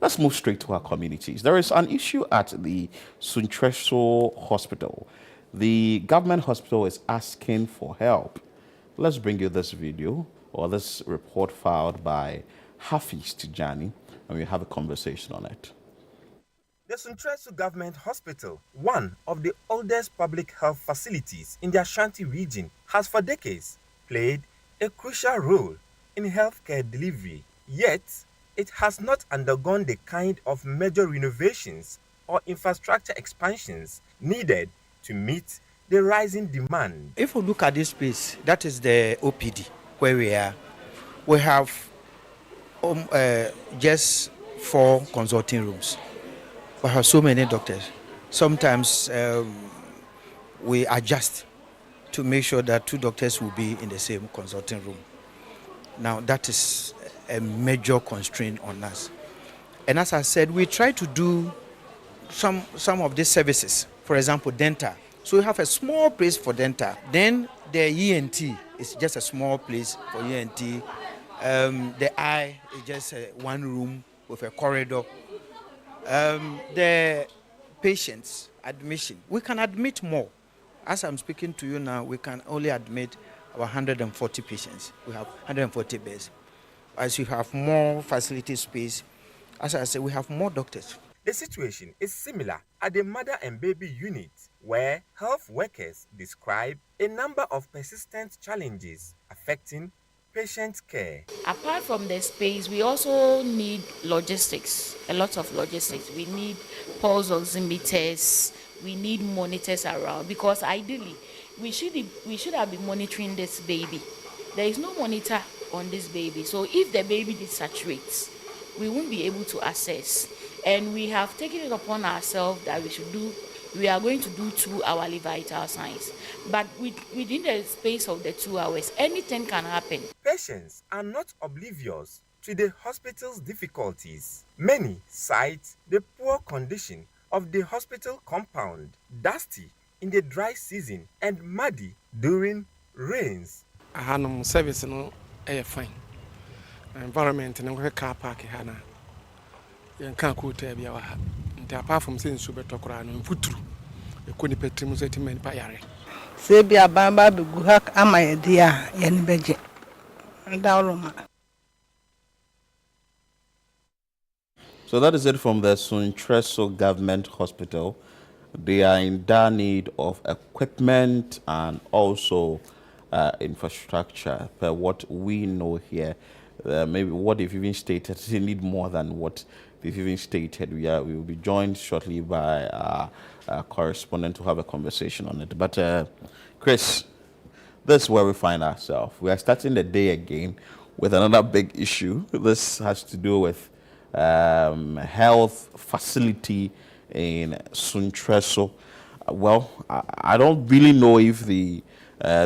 Let's move straight to our communities. There is an issue at the Suntreso hospital. The government hospital is asking for help. Let's bring you this video or this report filed by Hafiz Tijani, and we have a conversation on it. The Suntreso Government Hospital, one of the oldest public health facilities in the Ashanti region, has for decades played a crucial role in healthcare delivery. Yet, it has not undergone the kind of major renovations or infrastructure expansions needed to meet the rising demand. If we look at this space, that is the OPD where we are. We have just 4 consulting rooms. We have so many doctors. Sometimes we adjust to make sure that 2 doctors will be in the same consulting room. Now that is a major constraint on us. And as I said, we try to do some of these services. For example, dental. So we have a small place for dental. Then the ENT is just a small place for ENT. The eye is just one room with a corridor. The patients admission, we can admit more. As I'm speaking to you now, we can only admit about 140 patients. We have 140 beds. As you have more facility space, as I said, we have more doctors. The situation is similar at the mother and baby unit, where health workers describe a number of persistent challenges affecting patient care. Apart from the space, we also need logistics, a lot of logistics. We need pulse oximeters, we need monitors around, because ideally we should have been monitoring this baby. There is no monitor on this baby, so if the baby desaturates, we won't be able to assess. And we have taken it upon ourselves that we are going to do 2-hourly vital signs. But within the space of the 2 hours, anything can happen. Patients are not oblivious to the hospital's difficulties. Many cite the poor condition of the hospital compound, dusty in the dry season and muddy during rains. Service no fine. Environment no car park hana. You can't go to be our. Apart from saying super tokra no futuru. E ko ni petimu settlement pa yare. Se bia bamba be guhak ama dia ye ni beje. So that is it from the Suntreso Government Hospital. They are in dire need of equipment and also infrastructure. Per what we know here, maybe what they've even stated, they need more than what they've even stated. We will be joined shortly by our correspondent to have a conversation on it. But Chris, this is where we find ourselves. We are starting the day again with another big issue. This has to do with health facility in Suntreso. Well, I don't really know if the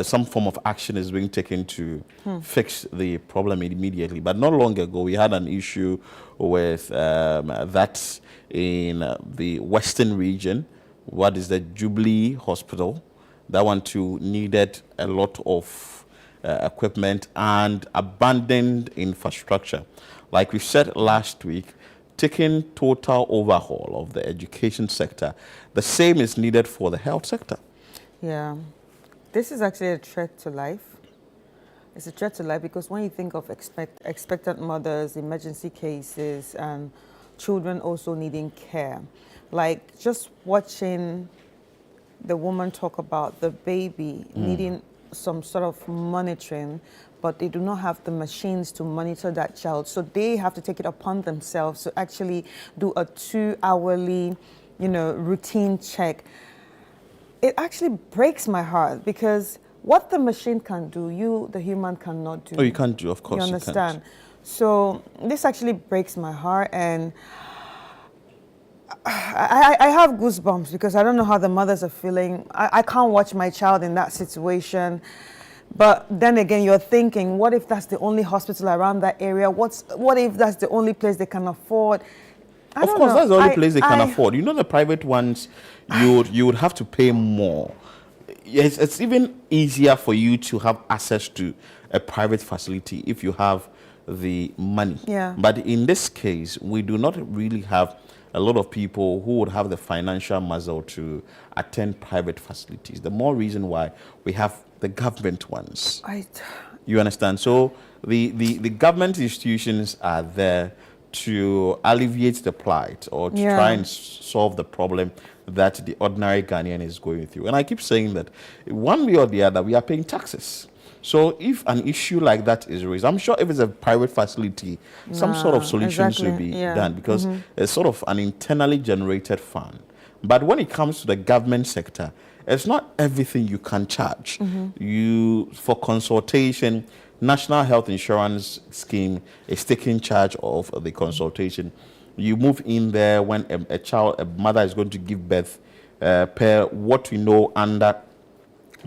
some form of action is being taken to fix the problem immediately. But not long ago, we had an issue with that in the Western region. What is the Jubilee Hospital? That one too needed a lot of equipment and abandoned infrastructure. Like we said last week, taking total overhaul of the education sector. The same is needed for the health sector. Yeah. This is actually a threat to life. It's a threat to life because when you think of expectant mothers, emergency cases, and children also needing care, like just watching the woman talk about the baby needing some sort of monitoring, but they do not have the machines to monitor that child. So they have to take it upon themselves to actually do a 2-hourly, routine check. It actually breaks my heart because what the machine can do, you, the human, cannot do. Oh, you can't do, of course. You understand? So this actually breaks my heart, and I have goosebumps because I don't know how the mothers are feeling. I can't watch my child in that situation. But then again, you're thinking, what if that's the only hospital around that area? What if that's the only place they can afford? Of course, that's the only place they can afford. You know, the private ones, you would have to pay more. Yes, it's even easier for you to have access to a private facility if you have the money. Yeah. But in this case, we do not really have a lot of people who would have the financial muscle to attend private facilities. The more reason why we have the government ones. You understand? So the government institutions are there to alleviate the plight or to try and solve the problem that the ordinary Ghanaian is going through. And I keep saying that one way or the other, we are paying taxes. So if an issue like that is raised, I'm sure if it's a private facility, some sort of solutions should be done, because it's sort of an internally generated fund. But when it comes to the government sector, it's not everything you can charge. You, for consultation, National Health Insurance Scheme is taking charge of the consultation. You move in there when a mother is going to give birth, per what we know under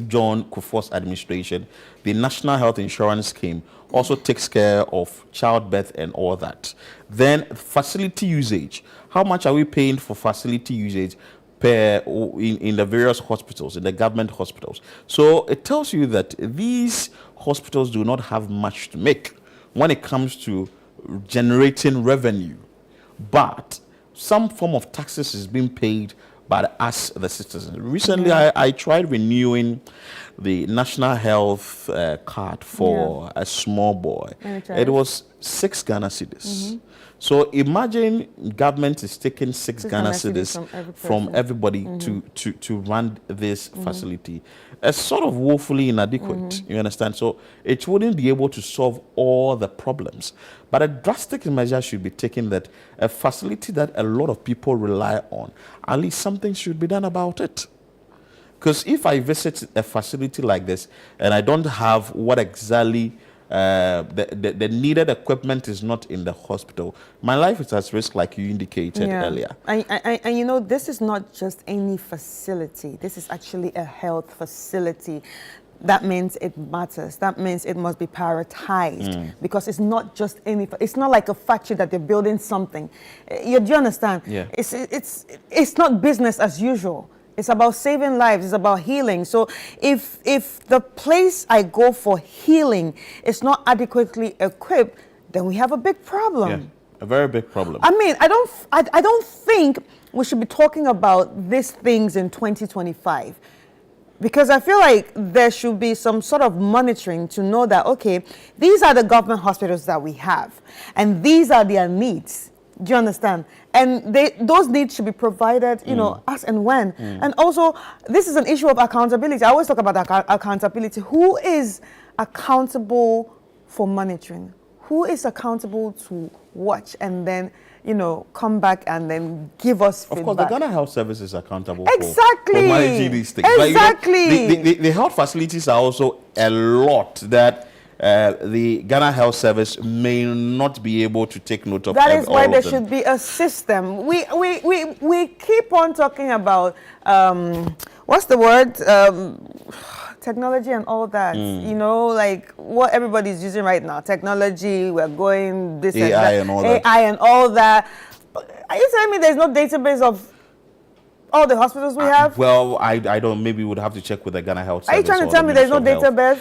John Kufuor's administration, the National Health Insurance Scheme also takes care of childbirth and all that. Then facility usage. How much are we paying for facility usage in the various hospitals, in the government hospitals? So it tells you that these hospitals do not have much to make when it comes to generating revenue. But some form of taxes is being paid by us, the citizens. Recently, I tried renewing the national health card for a small boy. It was 6 Ghana cedis. So imagine government is taking 6 Ghana cedis from everybody to run this facility. It's sort of woefully inadequate, you understand? So it wouldn't be able to solve all the problems. But a drastic measure should be taken that a facility that a lot of people rely on, at least something should be done about it. Because if I visit a facility like this and I don't have what exactly the needed equipment is not in the hospital, my life is at risk, like you indicated earlier. And you know, this is not just any facility. This is actually a health facility. That means it matters. That means it must be prioritized, because it's not just it's not like a factory that they're building something. Do you understand? Yeah. It's not business as usual. It's about saving lives. It's about healing. So if the place I go for healing is not adequately equipped, then we have a big problem. Yeah, a very big problem. I mean, I don't think we should be talking about these things in 2025. Because I feel like there should be some sort of monitoring to know that, okay, these are the government hospitals that we have, and these are their needs. Do you understand? And those needs should be provided, you know, as and when. And also, this is an issue of accountability. I always talk about accountability. Who is accountable for monitoring? Who is accountable to watch and then, you know, come back and then give us feedback? Of course, the Ghana Health Service is accountable for managing these things. Exactly. But, you know, the health facilities are also a lot that the Ghana Health Service may not be able to take note of. That is why there should be a system. We keep on talking about what's the word? Technology and all that. You know, like what everybody's using right now. Technology. We're going this AI and that. AI and all that. Are you telling me there's no database of all the hospitals we have? Well, I don't. Maybe we would have to check with the Ghana Health Service. Are you trying to tell me there's no database?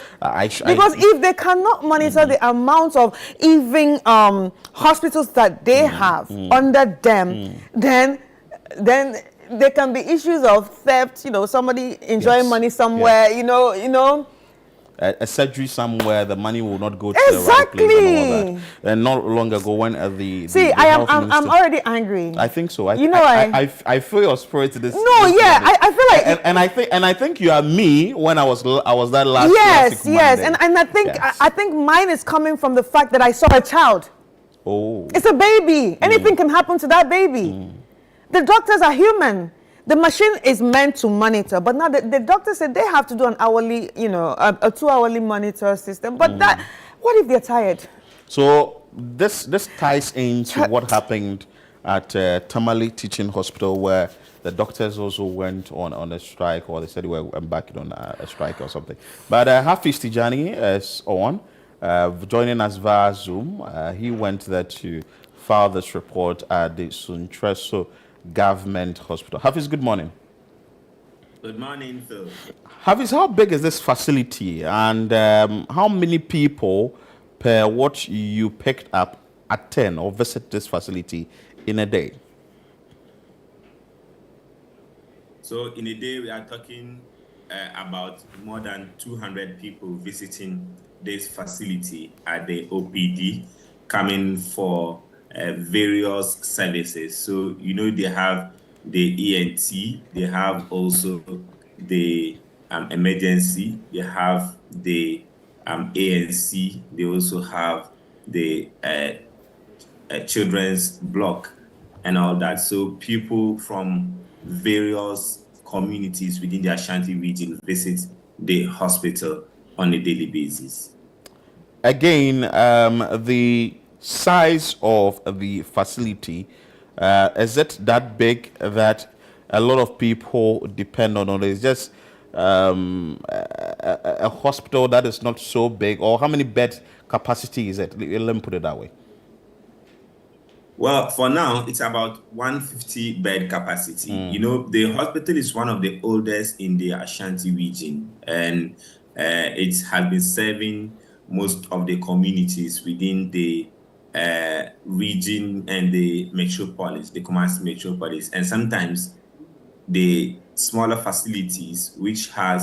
Because if they cannot monitor the amount of even hospitals that they have under them, then there can be issues of theft. You know, somebody enjoying money somewhere. You know. A surgery somewhere, the money will not go to the right place and all that. And not long ago when I'm already angry. I think so. I feel your spirit to this. I feel like and I think you are me when I was that last. Yes, and I think mine is coming from the fact that I saw a child. Oh, it's a baby. Anything can happen to that baby. The doctors are human. The machine is meant to monitor, but now the doctor said they have to do an hourly, you know, a 2-hourly monitor system. But what if they're tired? So this ties into what happened at Tamale Teaching Hospital, where the doctors also went on a strike, or they said they were embarking on a strike or something. But Hafiz Tijani is on, joining us via Zoom. He went there to file this report at the Suntreso Government Hospital. Hafiz, good morning. Good morning, Phil. Hafiz, how big is this facility, and how many people per what you picked up, attend or visit this facility in a day? So in a day, we are talking about more than 200 people visiting this facility at the OPD, coming for various services. So, they have the ENT, they have also the emergency, they have the ANC, they also have the children's block and all that. So people from various communities within the Ashanti region visit the hospital on a daily basis. Again, the size of the facility, is it that big that a lot of people depend on it? It's just a hospital that is not so big, or how many bed capacity is it? Let me put it that way. Well, for now, it's about 150 bed capacity. The hospital is one of the oldest in the Ashanti region, and it has been serving most of the communities within the region and the metropolis, the Kumasi metropolis. And sometimes the smaller facilities, which are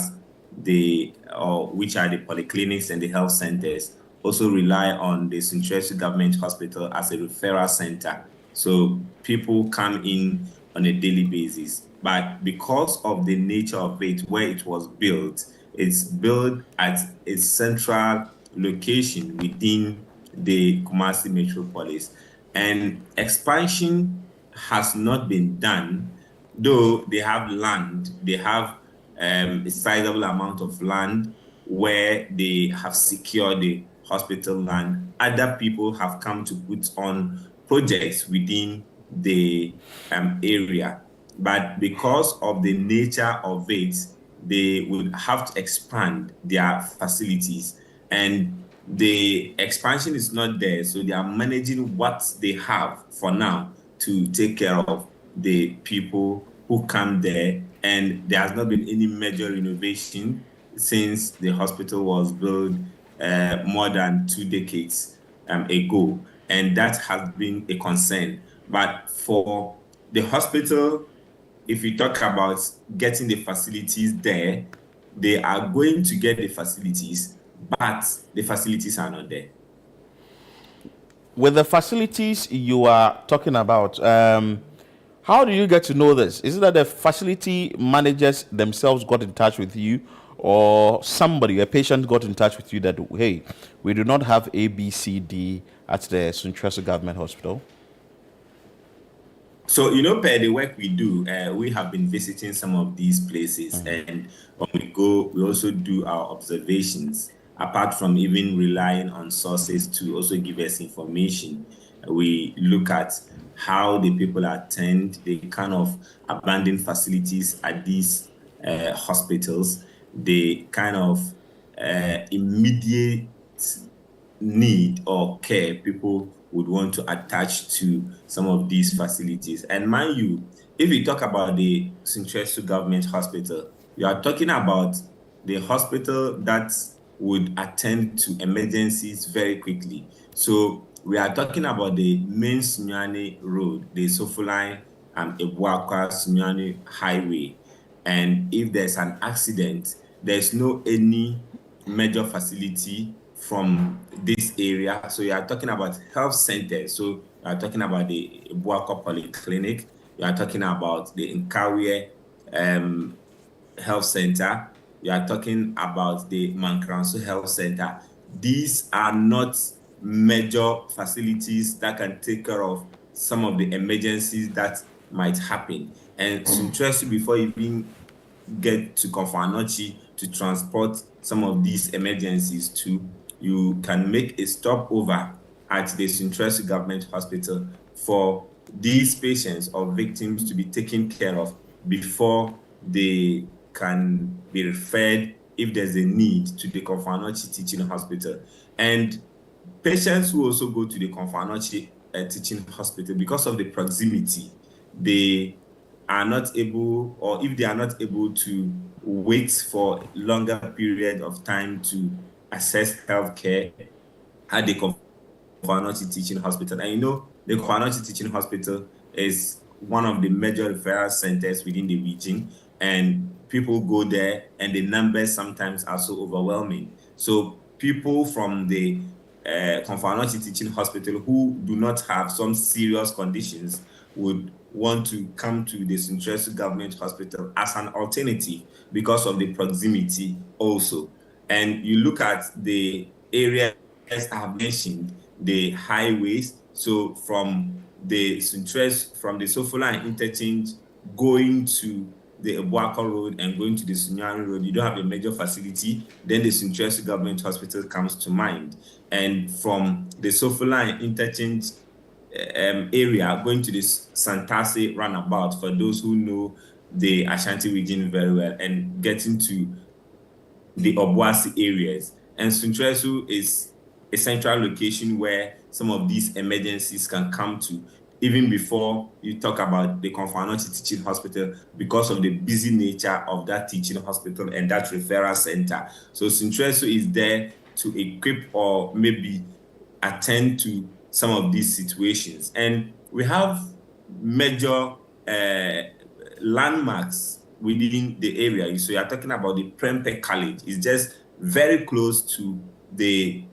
the polyclinics and the health centers, also rely on the Suntreso Government Hospital as a referral center. So people come in on a daily basis. But because of the nature of it, where it was built, it's built at a central location within the Kumasi metropolis. And expansion has not been done, though they have land. They have a sizable amount of land where they have secured the hospital land. Other people have come to put on projects within the area. But because of the nature of it, they would have to expand their facilities. And the expansion is not there. So they are managing what they have for now to take care of the people who come there. And there has not been any major renovation since the hospital was built more than 2 decades ago. And that has been a concern. But for the hospital, if you talk about getting the facilities there, they are going to get the facilities, but the facilities are not there. With the facilities you are talking about, how do you get to know this? Is it that the facility managers themselves got in touch with you, or somebody, a patient, got in touch with you that, hey, we do not have A, B, C, D at the Suntreso Government Hospital? So, per the work we do, we have been visiting some of these places. And when we go, we also do our observations. Apart from even relying on sources to also give us information, we look at how the people attend the kind of abandoned facilities at these hospitals, the kind of immediate need or care people would want to attach to some of these facilities. And mind you, if we talk about the Suntreso Government Hospital, we are talking about the hospital that would attend to emergencies very quickly. So we are talking about the main Sunyani Road, the Sofuline and Ebuakwa Sunyani Highway. And if there's an accident, there's no any major facility from this area. So you are talking about health centers. So you are talking about the Ebuakwa Polyclinic. You are talking about the Nkawie Health Center. You are talking about the Mankranso Health Center. These are not major facilities that can take care of some of the emergencies that might happen. And Suntreso, before even get to Konfanochi to transport some of these emergencies to, you can make a stopover at the Suntreso Government Hospital for these patients or victims to be taken care of before they can be referred, if there's a need, to the Konfanochi Teaching Hospital. And patients who also go to the Konfanochi Teaching Hospital, because of the proximity, they are not able, or if they are not able to wait for longer period of time to access healthcare at the Konfo Teaching Hospital. And you know, the Konfo Teaching Hospital is one of the major referral centers within the region, and people go there, and the numbers sometimes are so overwhelming. So people from the Konfo Teaching Hospital who do not have some serious conditions would want to come to the Suntreso Government Hospital as an alternative because of the proximity also. And you look at the areas I have mentioned, the highways. So from the Suntreso, from the Sofola interchange going to the Ebuako Road and going to the Sunyani Road, you don't have a major facility, then the Suntreso Government Hospital comes to mind. And from the Sofola interchange area going to the Santase roundabout, for those who know the Ashanti region very well, and getting to the Obuasi areas. And Suntreso is a central location where some of these emergencies can come to, even before you talk about the Konfo Teaching Hospital, because of the busy nature of that teaching hospital and that referral center. So Suntreso is there to equip or maybe attend to some of these situations. And we have major landmarks within the area. So you're talking about the Prempeh College. It's just very close to the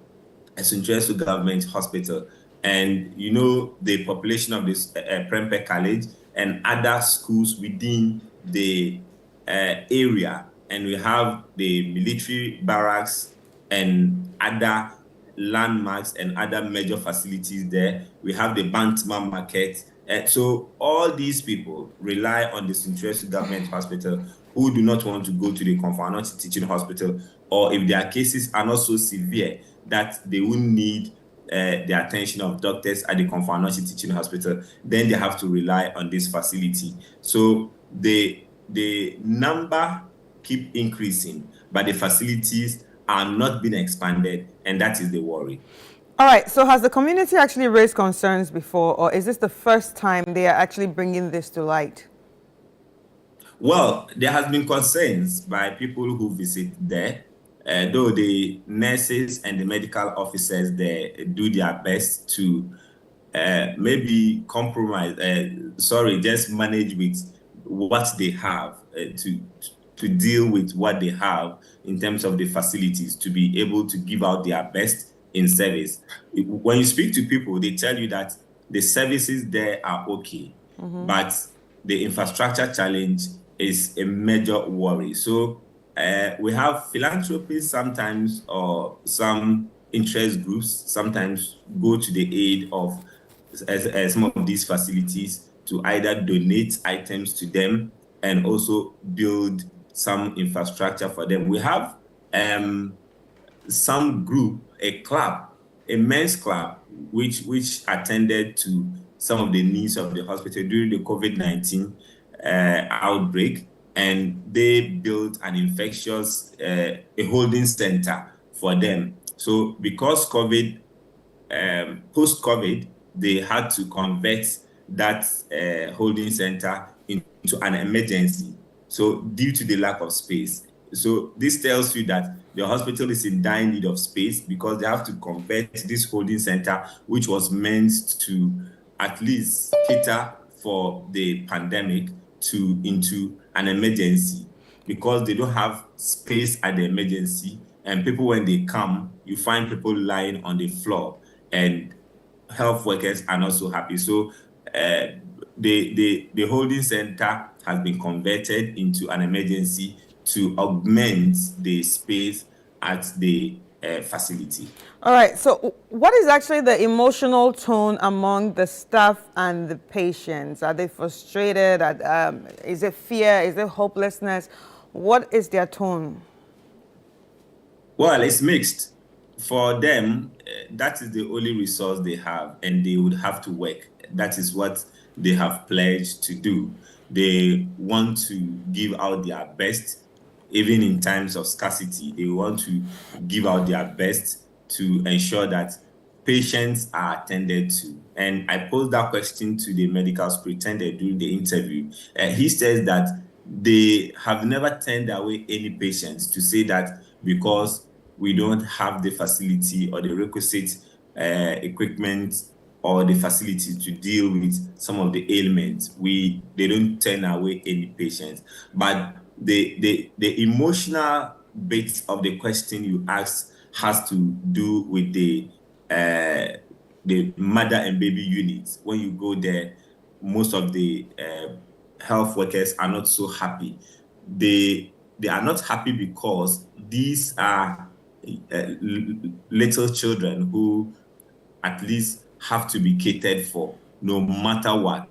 Suntreso Government Hospital. And you know the population of this Prempeh College and other schools within the area. And we have the military barracks and other landmarks and other major facilities there. We have the Bantama market. So all these people rely on the Suntreso Government Hospital who do not want to go to the Konfo Teaching Hospital, or if their cases are not so severe that they will need the attention of doctors at the Konfo Teaching Hospital, then they have to rely on this facility. So the number keep increasing, but the facilities are not being expanded, and that is the worry. All right, so has the community actually raised concerns before, or is this the first time they are actually bringing this to light? Well, there has been concerns by people who visit there, though the nurses and the medical officers there do their best to maybe compromise, just manage with what they have to deal with what they have in terms of the facilities, to be able to give out their best in service. When you speak to people, they tell you that the services there are okay, but the infrastructure challenge is a major worry. So we have philanthropists sometimes, or some interest groups sometimes go to the aid of some of these facilities to either donate items to them and also build some infrastructure for them. We have some group, a club, a men's club, which attended to some of the needs of the hospital during the COVID-19 outbreak, and they built an infectious a holding center for them. So because post-COVID, they had to convert that holding center into an emergency. So due to the lack of space. So this tells you that the hospital is in dire need of space, because they have to convert this holding center, which was meant to at least cater for the pandemic, into an emergency, because they don't have space at the emergency. And people, when they come, you find people lying on the floor, and health workers are not so happy. So the holding center has been converted into an emergency to augment the space at the facility. All right, so what is actually the emotional tone among the staff and the patients? Are they frustrated? Is it fear? Is it hopelessness? What is their tone? Well, it's mixed. For them, that is the only resource they have, and they would have to work. That is what they have pledged to do. They want to give out their best, even in times of scarcity. They want to give out their best to ensure that patients are attended to. And I posed that question to the medical superintendent during the interview. He says that they have never turned away any patients to say that because we don't have the facility or the requisite equipment or the facility to deal with some of the ailments. They don't turn away any patients. But the emotional bit of the question you asked has to do with the mother and baby units. When you go there, most of the health workers are not so happy. They are not happy because these are little children who at least have to be catered for no matter what.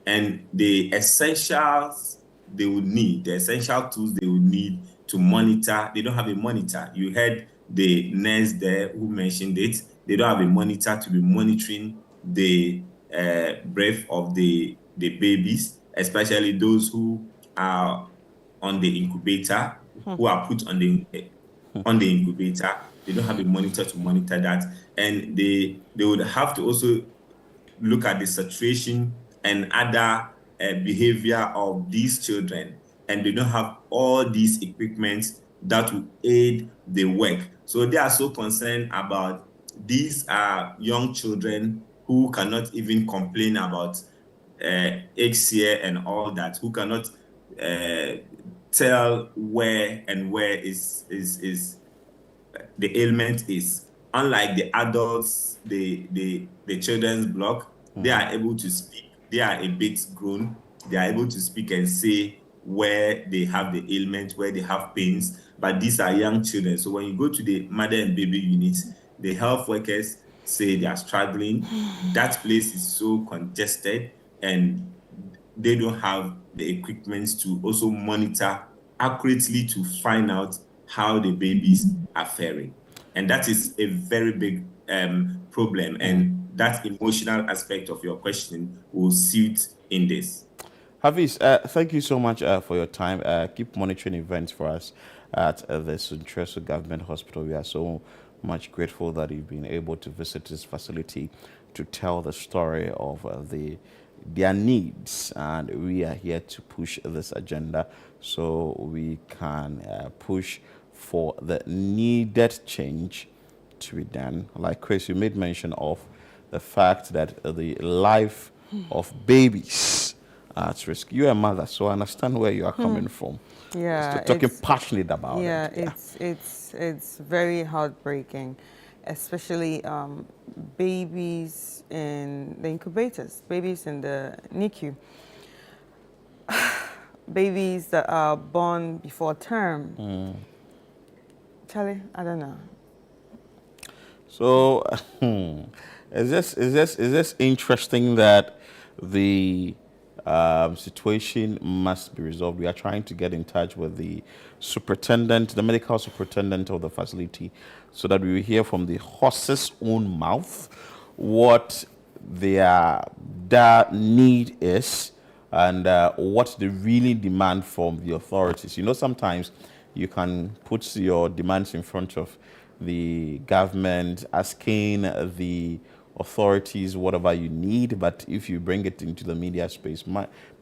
And the essentials they would need, the essential tools they would need to monitor, they don't have a monitor. You heard the nurse there who mentioned it. They don't have a monitor to be monitoring the breath of the babies, especially those who are on the incubator, who are put on the incubator. They don't have a monitor to monitor that, and they would have to also look at the saturation and other behavior of these children, and they don't have all these equipment that will aid the work. So they are so concerned about these young children who cannot even complain about HCA and all that, who cannot tell where is the ailment is. Unlike the adults, the children's block, they are able to speak. They are a bit grown. They are able to speak and say where they have the ailment, where they have pains. But these are young children. So when you go to the mother and baby units, the health workers say they are struggling. That place is so congested, and they don't have the equipment to also monitor accurately to find out how the babies are faring. And that is a very big problem. And that emotional aspect of your question will suit in this. Hafiz, thank you so much for your time. Keep monitoring events for us at the Suntreso Government Hospital. We are so much grateful that you've been able to visit this facility to tell the story of their needs, and we are here to push this agenda so we can push for the needed change to be done. Like Chris, you made mention of the fact that the life of babies are at risk. You're a mother, so I understand where you are coming from. Yeah, Talking passionate about yeah, it. it's very heartbreaking, especially babies in the incubators, babies in the NICU, babies that are born before term. Charlie, I don't know. So, is this interesting that the situation must be resolved? We are trying to get in touch with the superintendent, the medical superintendent of the facility, so that we will hear from the horse's own mouth what their need is, and what they really demand from the authorities. You know, sometimes you can put your demands in front of the government, asking the authorities whatever you need, but if you bring it into the media space,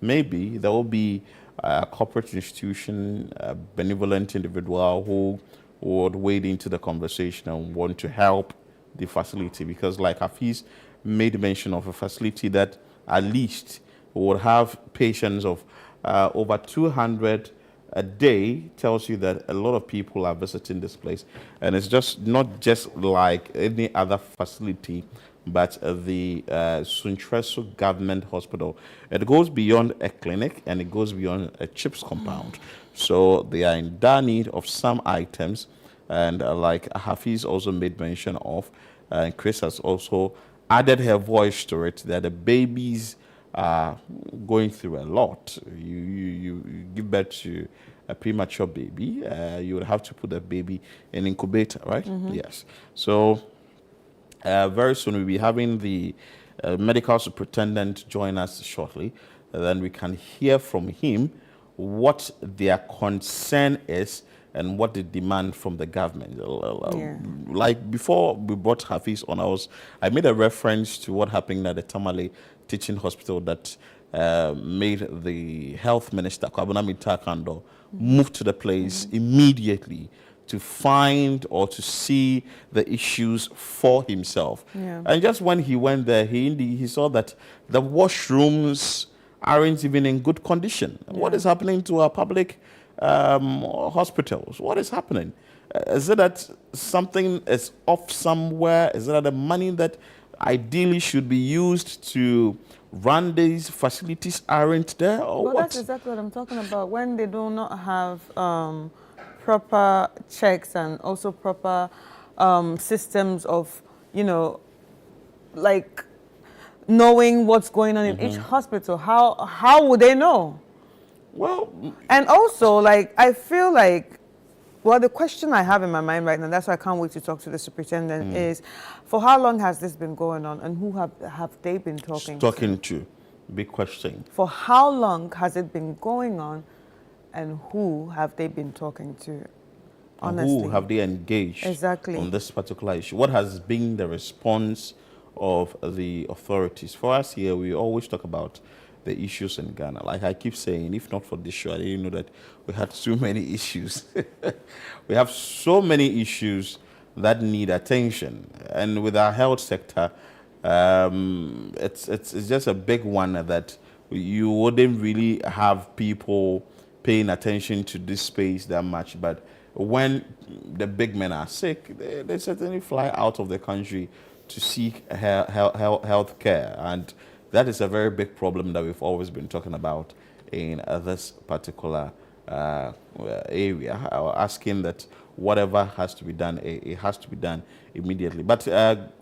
maybe there will be a corporate institution, a benevolent individual who would wade into the conversation and want to help the facility, because like Hafiz made mention of a facility that at least would have patients of over 200 a day, tells you that a lot of people are visiting this place. And it's just not just like any other facility, but the Suntreso Government Hospital. It goes beyond a clinic, and it goes beyond a CHIPS compound. So they are in dire need of some items. And like Hafiz also made mention of, and Chris has also added her voice to it, that the babies are going through a lot. You give birth to a premature baby, you would have to put the baby in incubator, right? Yes. So very soon we'll be having the medical superintendent join us shortly. Then we can hear from him what their concern is and what they demand from the government. Like before we brought Hafiz on, I made a reference to what happened at the Tamale Teaching Hospital that made the health minister, Kwabena Mitakando, move to the place immediately to find or to see the issues for himself. Yeah. And just when he went there, he saw that the washrooms aren't even in good condition. What is happening to our public hospitals? What is happening? Is it that something is off somewhere? Is it that the money that ideally should be used to run these facilities aren't there, or Well, what? that's exactly what I'm talking about. When they do not have proper checks and also proper systems of, like knowing what's going on in each hospital, how would they know? Well, And also, like, I feel like, well, the question I have in my mind right now, that's why I can't wait to talk to the superintendent, is for how long has this been going on and who have they been talking to? Big question. For how long has it been going on and who have they been talking to? Honestly. Who have they engaged Exactly. on this particular issue? What has been the response of the authorities? For us here, we always talk about the issues in Ghana. Like I keep saying, if not for this show, I didn't know that we had so many issues. We have so many issues that need attention. And with our health sector, it's just a big one that you wouldn't really have people paying attention to this space that much. But when the big men are sick, they certainly fly out of the country to seek health care. And that is a very big problem that we've always been talking about in this particular area, asking that whatever has to be done, it has to be done immediately. But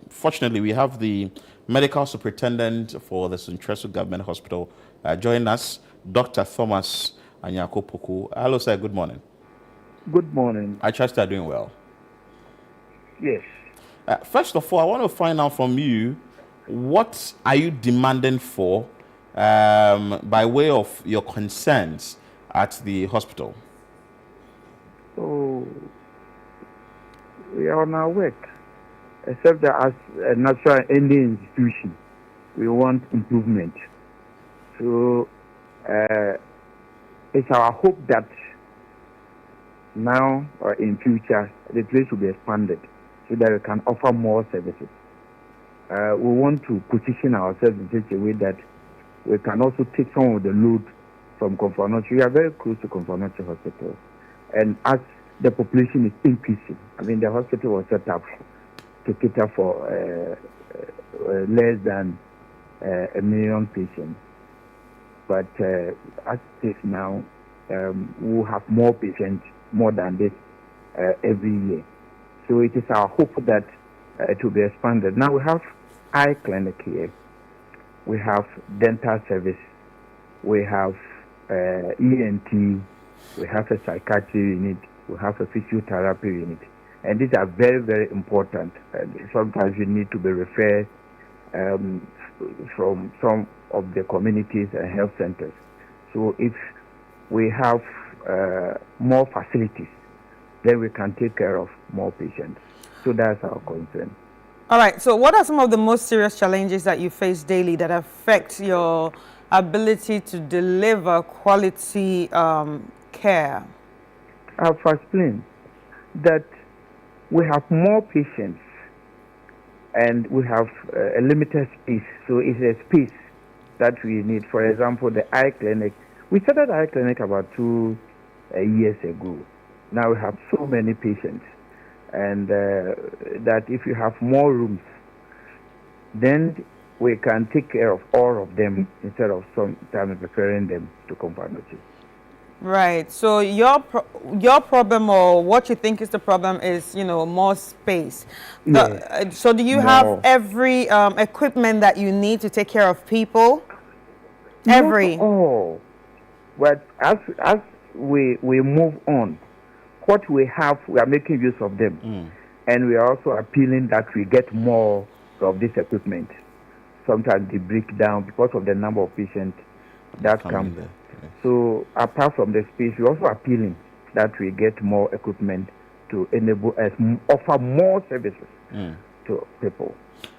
fortunately, we have the medical superintendent for the Suntreso Government Hospital joining us, Dr. Thomas Anyakopoku. Hello, sir. Good morning. Good morning. I trust you are doing well. Yes. First of all, I want to find out from you, what are you demanding for by way of your concerns at the hospital? So, we are on our work, except that as a natural ending institution, we want improvement. So, it's our hope that now or in future, the place will be expanded so that we can offer more services. We want to position ourselves in such a way that we can also take some of the load from Konfanochi. We are very close to Konfanochi Hospital. And as the population is increasing, I mean, the hospital was set up to cater for less than 1 million patients. But as it is now, we'll have more patients, more than this every year. So it is our hope that it will be expanded. Now we have eye clinic here. We have dental service. We have ENT. We have a psychiatry unit. We have a physiotherapy unit. And these are very, very important. Sometimes you need to be referred from some of the communities and health centers. So if we have more facilities, then we can take care of more patients. So that's our concern. All right. So what are some of the most serious challenges that you face daily that affect your ability to deliver quality care? I've explained that we have more patients and we have a limited space. So it's a space that we need. For example, the eye clinic. We started the eye clinic about 2 years ago. Now we have so many patients. And that if you have more rooms, then we can take care of all of them instead of sometimes referring them to Konfanochi. Right. So your problem, or what you think is the problem, is more space. Yes. So do you have every equipment that you need to take care of people? Every. Not all. But as we move on, what we have, we are making use of them. And we are also appealing that we get more of this equipment. Sometimes they break down because of the number of patients that come. So apart from the space, we're also appealing that we get more equipment to enable us offer more services to people.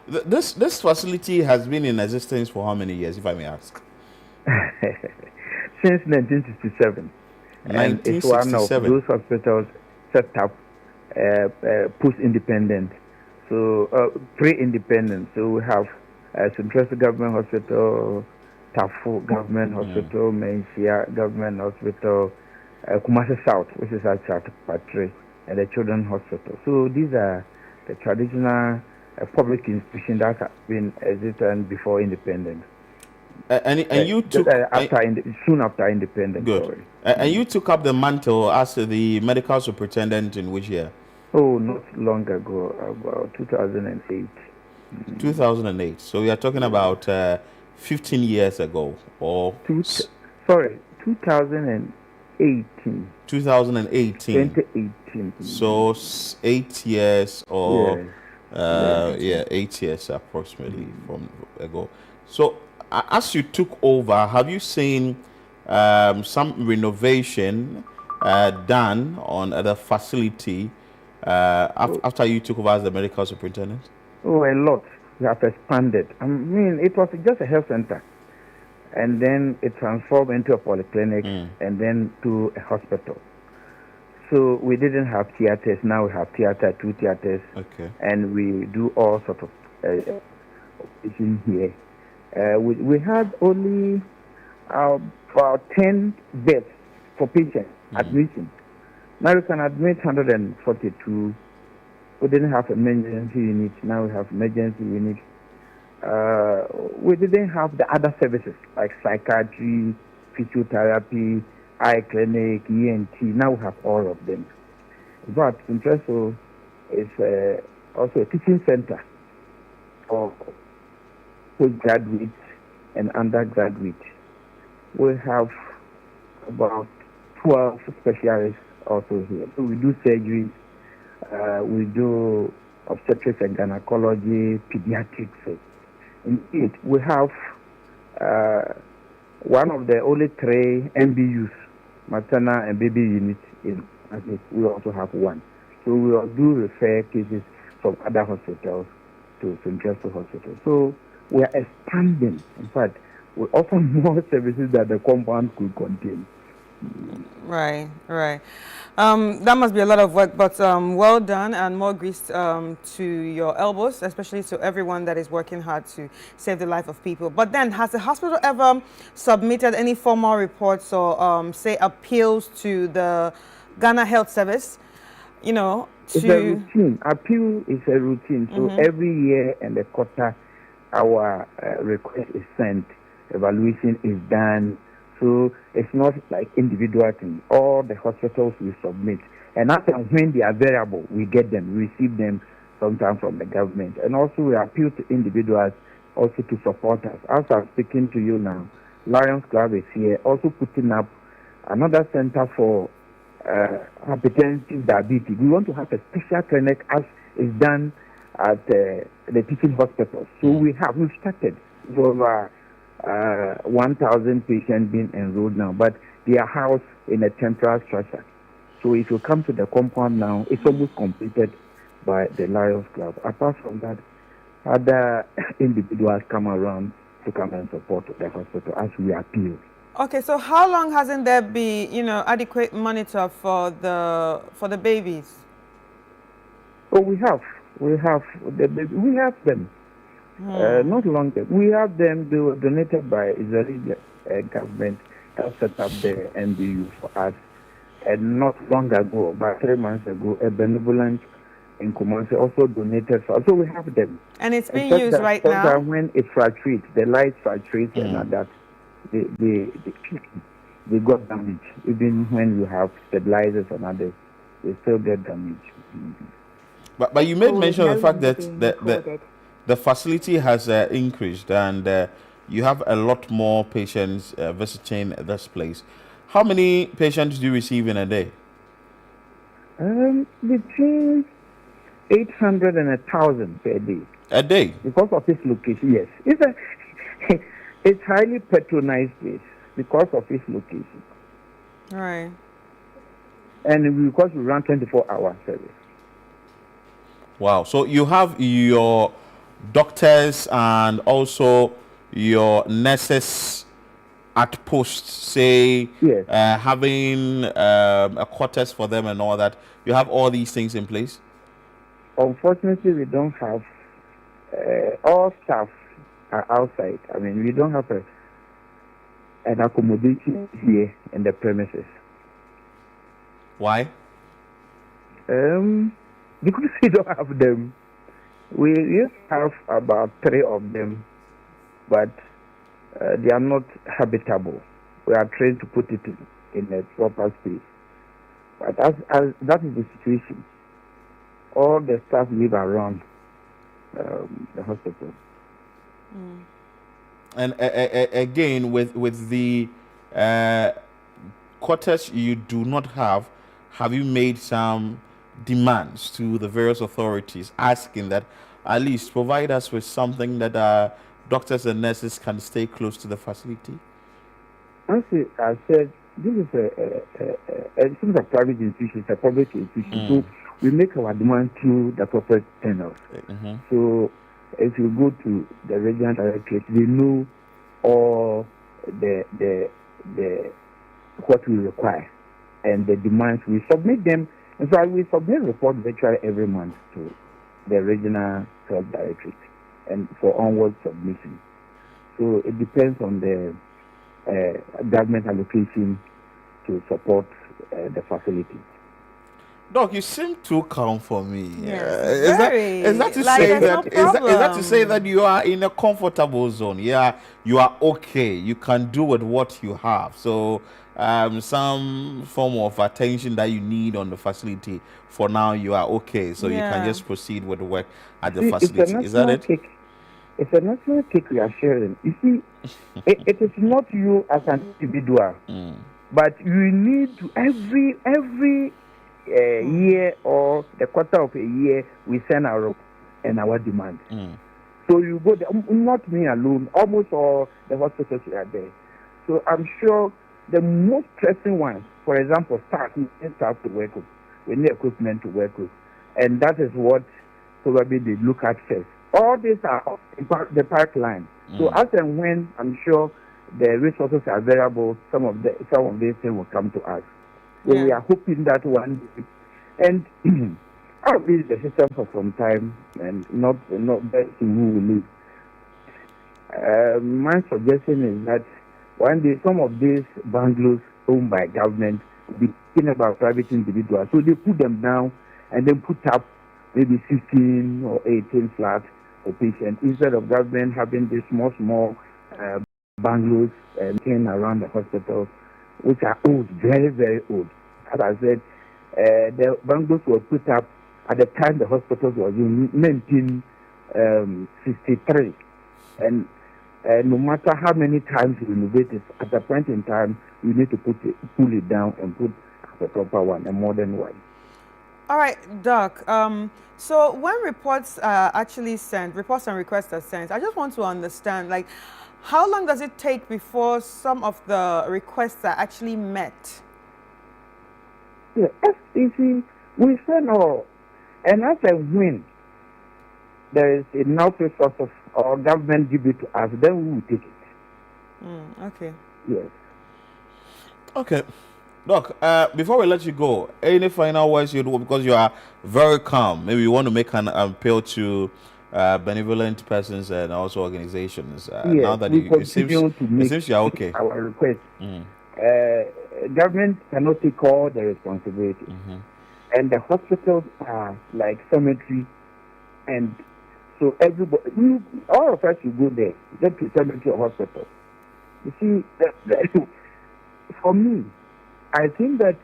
This facility has been in existence for how many years, if I may ask? Since 1967. And it's one of those hospitals set up post-independent, so pre-independent. So we have Suntreso Government Hospital, Tafo Government Hospital, Menchia Government Hospital, Kumasi South, which is at Patre, and the Children's Hospital. So these are the traditional public institutions that have been existent before independence. And you took soon after independence. Good. Sorry. And you took up the mantle as the medical superintendent in which year? Oh, not long ago, about 2008. 2008. So we are talking about 15 years ago, or 2018. 2018. 2018. So 8 years, or yes. 8 years approximately from ago. So as you took over, have you seen some renovation done on the facility after you took over as the medical superintendent? Oh, a lot. We have expanded. I mean, it was just a health center, and then it transformed into a polyclinic, and then to a hospital. So we didn't have theaters. Now we have theater, 2 theaters, and we do all sorts of operations here. We had only about 10 beds for patients admission. Now we can admit 142. We didn't have emergency units. Now we have emergency units. We didn't have the other services like psychiatry, physiotherapy, eye clinic, ENT. Now we have all of them. But Suntreso is also a teaching center for postgraduates and undergraduates. We have about 12 specialists also here. So we do surgery, we do obstetrics and gynecology, pediatrics. Indeed, we have one of the only 3 MBUs, maternal and baby units in Massachusetts. We also have one. So we do refer cases from other hospitals to Suntreso Hospital. So we are expanding. In fact, we offer more services that the compound could contain. Right. That must be a lot of work, but well done, and more grease to your elbows, especially to everyone that is working hard to save the life of people. But then, has the hospital ever submitted any formal reports or, say, appeals to the Ghana Health Service? You know, it's a routine. Appeal is a routine. So every year and a quarter, our request is sent, evaluation is done. So it's not like individual thing. All the hospitals we submit, and after when they are available, we get them, we receive them sometimes from the government. And also we appeal to individuals also to support us. As I'm speaking to you now, Lions Club is here, also putting up another center for hypertensive diabetes. We want to have a special clinic as is done at the teaching hospitals. So we've started for 1,000 patients being enrolled now, but they are housed in a temporary structure. So if you come to the compound now, it's almost completed by the Lions Club. Apart from that, other individuals come around to come and support the hospital as we appeal. Okay, so how long hasn't there been, adequate monitor for the babies? Oh, we have them. Not long ago. We have them. They were donated by Israeli government that set up the NBU for us. And not long ago, about 3 months ago, a benevolent in Kumasi also donated for us. So we have them. And it's being used right now? Sometimes when it fluctuates, the light fluctuates and that, they got damaged. Even when you have stabilizers and others, they still get damaged. But you made mention of the fact that the facility has increased, and you have a lot more patients visiting this place. How many patients do you receive in a day? Between 800 and 1,000 per day. A day? Because of its location, yes. It's highly patronized place because of its location. Right. And because we run 24-hour service. Wow. So you have your doctors and also your nurses at post, say, Yes. having a quarters for them and all that? You have all these things in place? Unfortunately, we don't have all staff are outside. I mean, we don't have an accommodation here in the premises. Why? Because we don't have them. We used to have about 3 of them, but they are not habitable. We are trying to put it in a proper space. But as that is the situation. All the staff live around the hospital. And again, with the quarters you do not have you made some demands to the various authorities asking that at least provide us with something that doctors and nurses can stay close to the facility? As I said, this is a private institution, it's a public institution. So we make our demand through the proper channels. So if you go to the regional directorate, they know all the what we require and the demands. We submit them. And so we submit reports virtually every month to the regional health directorate and for onward submission. So it depends on the government allocation to support the facility. Doc, you seem too calm for me. Yes, Is that to like, say there's no that is that to say problem. that you are in a comfortable zone? Yeah, you are okay. You can do with what you have. So some form of attention that you need on the facility for now, you are okay. So you can just proceed with work at the facility. Is that it? It's a national cake we are sharing. You see, it is not you as an individual, but you need to every year or the quarter of a year we send our and our demand. So you go there, not me alone, almost all the hospitals are there. So I'm sure the most pressing ones, for example, staff, we need staff to work with, we need equipment to work with, and that is what probably they look at first. All these are in the pipeline. So as and when I'm sure the resources are available, some of these things will come to us. So we are hoping that one day, and I'll be the system for some time, and not best who will live. My suggestion is that one day some of these bungalows owned by government will be thinking about private individuals. So they put them down and then put up maybe 16 or 18 flats for patients instead of government having these small bungalows and things around the hospitals, which are old, very, very old. As I said, the bungalows were put up at the time the hospitals was in 1963. And no matter how many times you renovate it, at a point in time, you need to pull it down and put the proper one, a modern one. All right, Doc. So when reports are actually sent, reports and requests are sent, I just want to understand, like, how long does it take before some of the requests are actually met? Yeah, you see, we send all, and as a win, there is enough resources or government give it to us, then we will take it. Okay. Yes. Okay. Doc, before we let you go, any final words you do, because you are very calm? Maybe you want to make an appeal to benevolent persons and also organizations. Yes, now that it seems you are okay. Our request. Government cannot take all the responsibility, and the hospitals are like cemetery, and so everybody, all of us, you go there, get to cemetery or hospital. You see, for me, I think that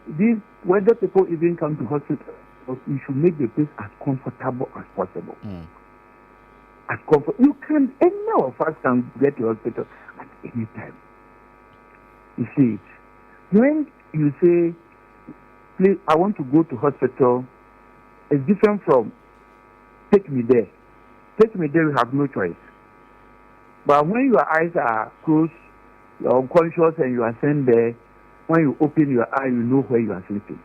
whether people even come to hospital, you should make the place as comfortable as possible. As you can, any of us can get to hospital at any time. You see, when you say, please, I want to go to hospital, it's different from take me there. Take me there, you have no choice. But when your eyes are closed, you're unconscious and you are sent there, when you open your eye, you know where you are sleeping.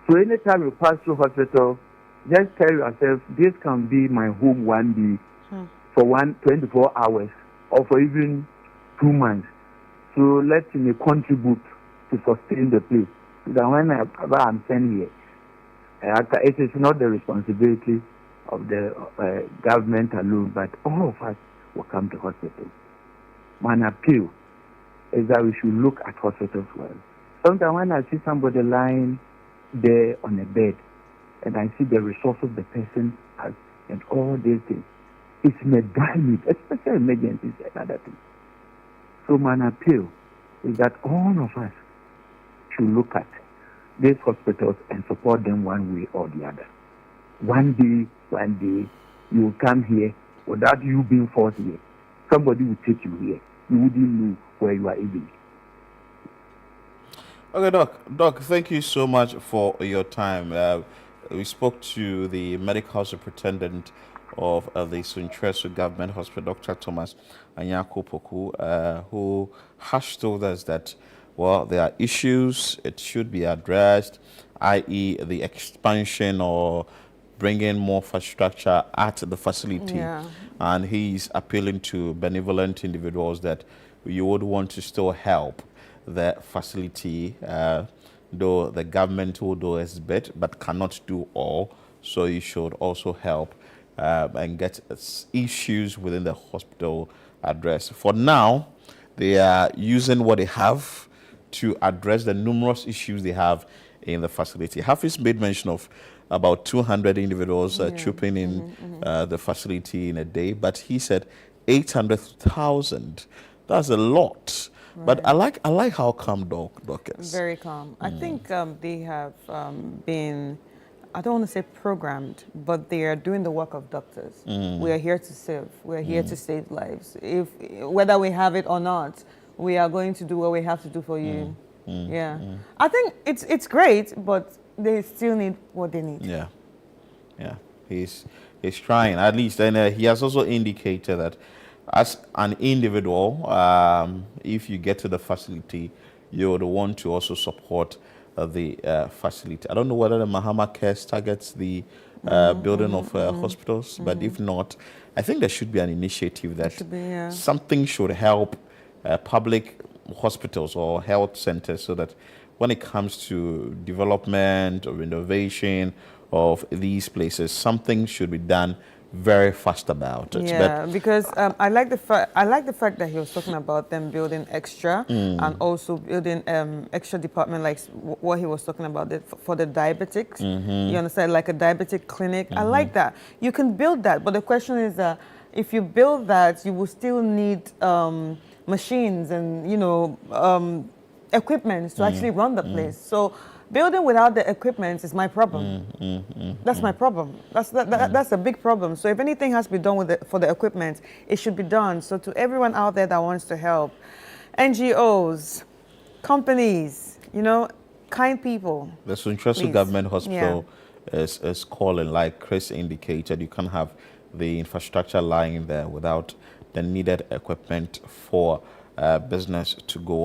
So anytime you pass through hospital, just tell yourself, this can be my home one day for 24 hours or for even 2 months. So let me contribute to sustain the place. So that whenever I'm sent here, it is not the responsibility of the government alone, but all of us will come to hospitals. My appeal is that we should look at hospitals well. Sometimes when I see somebody lying there on a bed and I see the resources the person has and all these things, it's a dire need, especially emergencies and other things. So my appeal is that all of us should look at these hospitals and support them one way or the other. One day, you will come here without you being forced here. Somebody will take you here. You wouldn't know where you are even. Okay, Doc, thank you so much for your time. We spoke to the medical superintendent of the Suntreso Government Hospital, Dr. Thomas Anyako-Poku, who has told us that, well, there are issues, it should be addressed, i.e. the expansion or bringing more infrastructure at the facility. Yeah. And he's appealing to benevolent individuals that you would want to still help the facility, though the government will do its bit but cannot do all. So you should also help and get issues within the hospital addressed. For now, they are using what they have to address the numerous issues they have in the facility. Hafiz made mention of about 200 individuals trooping in the facility in a day, but he said 800,000. That's a lot. Right. But I like how calm Doc is. Very calm. I think they have been, I don't want to say programmed, but they are doing the work of doctors. We are here to serve. We are here to save lives. Whether we have it or not, we are going to do what we have to do for you. I think it's great, but they still need what they need. Yeah. He's trying at least, and he has also indicated that as an individual, if you get to the facility, you would want to also support the facility. I don't know whether the Mahama Cares targets the building of hospitals, but if not, I think there should be an initiative that something should help public hospitals or health centers, so that when it comes to development or renovation of these places, something should be done very fast about it. Yeah, because I like the fact that he was talking about them building extra and also building extra department, like what he was talking about for the diabetics. You understand, like a diabetic clinic. I like that. You can build that, but the question is that if you build that, you will still need machines and equipment to actually run the place. So building without the equipment is my problem. That's my problem. That's a big problem. So if anything has to be done for the equipment, it should be done. So to everyone out there that wants to help, NGOs, companies, kind people. The Suntreso Government Hospital is calling, like Chris indicated. You can't have the infrastructure lying there without the needed equipment for business to go on.